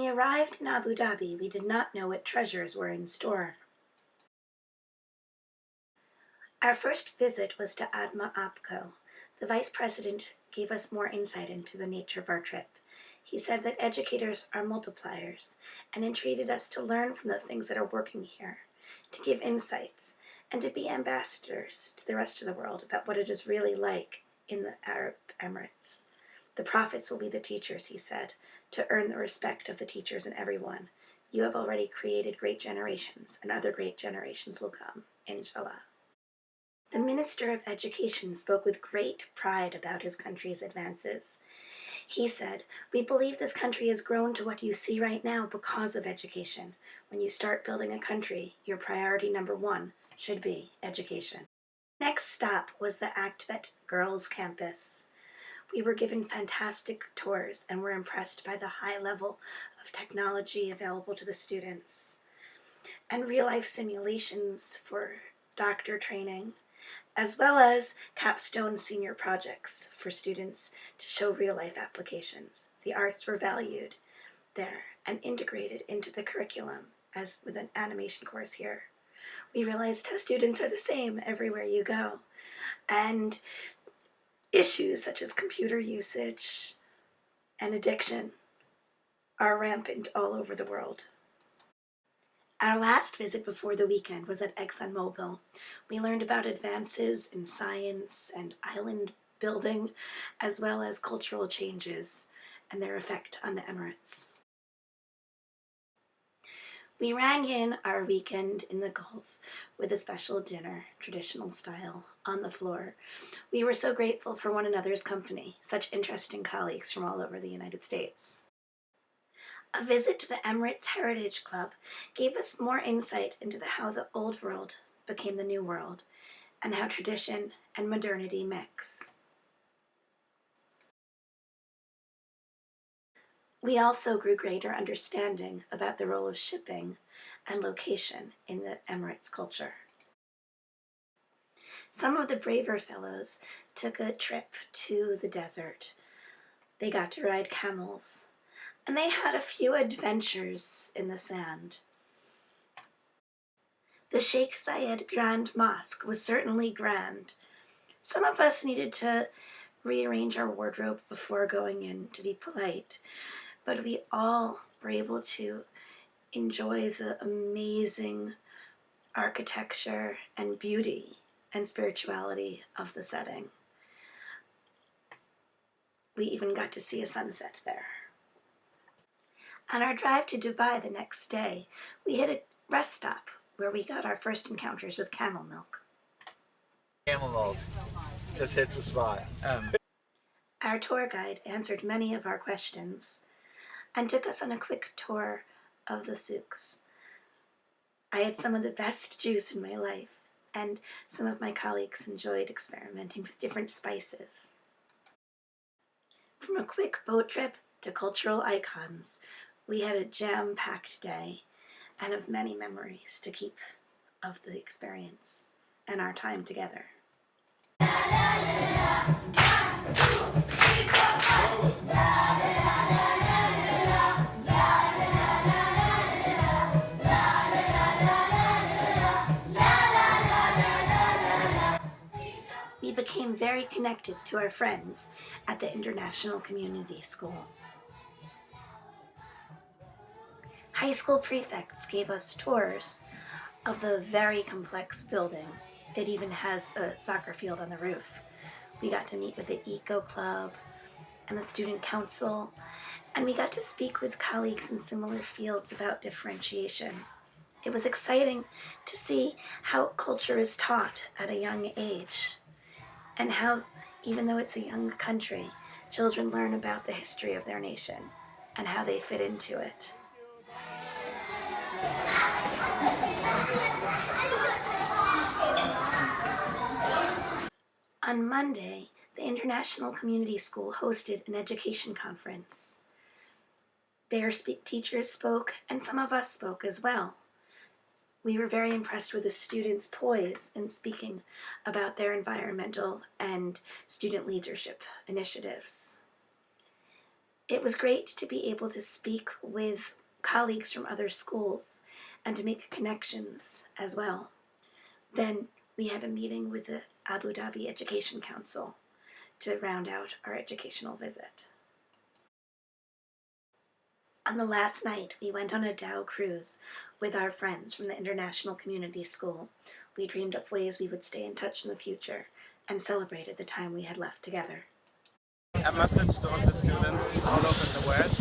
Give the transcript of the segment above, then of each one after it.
When we arrived in Abu Dhabi, we did not know what treasures were in store. Our first visit was to Adma Apco. The vice president gave us more insight into the nature of our trip. He said that educators are multipliers and entreated us to learn from the things that are working here, to give insights, and to be ambassadors to the rest of the world about what it is really like in the Arab Emirates. The prophets will be the teachers, he said, to earn the respect of the teachers and everyone. You have already created great generations, and other great generations will come, inshallah. The Minister of Education spoke with great pride about his country's advances. He said, "We believe this country has grown to what you see right now because of education. When you start building a country, your priority number one should be education." Next stop was the Actvet Girls Campus. We were given fantastic tours and were impressed by the high level of technology available to the students, and real-life simulations for doctor training, as well as capstone senior projects for students to show real-life applications. The arts were valued there and integrated into the curriculum, as with an animation course here. We realized how students are the same everywhere you go, and issues such as computer usage and addiction are rampant all over the world. Our last visit before the weekend was at ExxonMobil. We learned about advances in science and island building, as well as cultural changes and their effect on the Emirates. We rang in our weekend in the Gulf with a special dinner, traditional style, on the floor. We were so grateful for one another's company, such interesting colleagues from all over the United States. A visit to the Emirates Heritage Club gave us more insight into how the old world became the new world, and how tradition and modernity mix. We also grew greater understanding about the role of shipping and location in the Emirates culture. Some of the braver fellows took a trip to the desert. They got to ride camels, and they had a few adventures in the sand. The Sheikh Zayed Grand Mosque was certainly grand. Some of us needed to rearrange our wardrobe before going in to be polite, but we all were able to enjoy the amazing architecture and beauty and spirituality of the setting. We even got to see a sunset there. On our drive to Dubai the next day, we hit a rest stop where we got our first encounters with camel milk. Camel milk just hits the spot. Our tour guide answered many of our questions and took us on a quick tour of the souks. I had some of the best juice in my life, and some of my colleagues enjoyed experimenting with different spices. From a quick boat trip to cultural icons, we had a jam-packed day and of many memories to keep of the experience and our time together. We became very connected to our friends at the International Community School. High school prefects gave us tours of the very complex building. It even has a soccer field on the roof. We got to meet with the Eco Club and the Student Council, and we got to speak with colleagues in similar fields about differentiation. It was exciting to see how culture is taught at a young age, and how, even though it's a young country, children learn about the history of their nation and how they fit into it. On Monday, the International Community School hosted an education conference. Their teachers spoke, and some of us spoke as well. We were very impressed with the students' poise in speaking about their environmental and student leadership initiatives. It was great to be able to speak with colleagues from other schools and to make connections as well. Then we had a meeting with the Abu Dhabi Education Council to round out our educational visit. On the last night, we went on a Dow cruise with our friends from the International Community School. We dreamed up ways we would stay in touch in the future and celebrated the time we had left together. A message to all the students all over the world.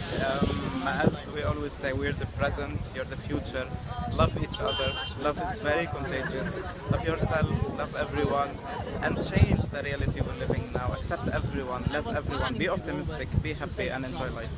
As we always say, we're the present, you're the future. Love each other. Love is very contagious. Love yourself, love everyone, and change the reality we're living now. Accept everyone, love everyone, be optimistic, be happy, and enjoy life.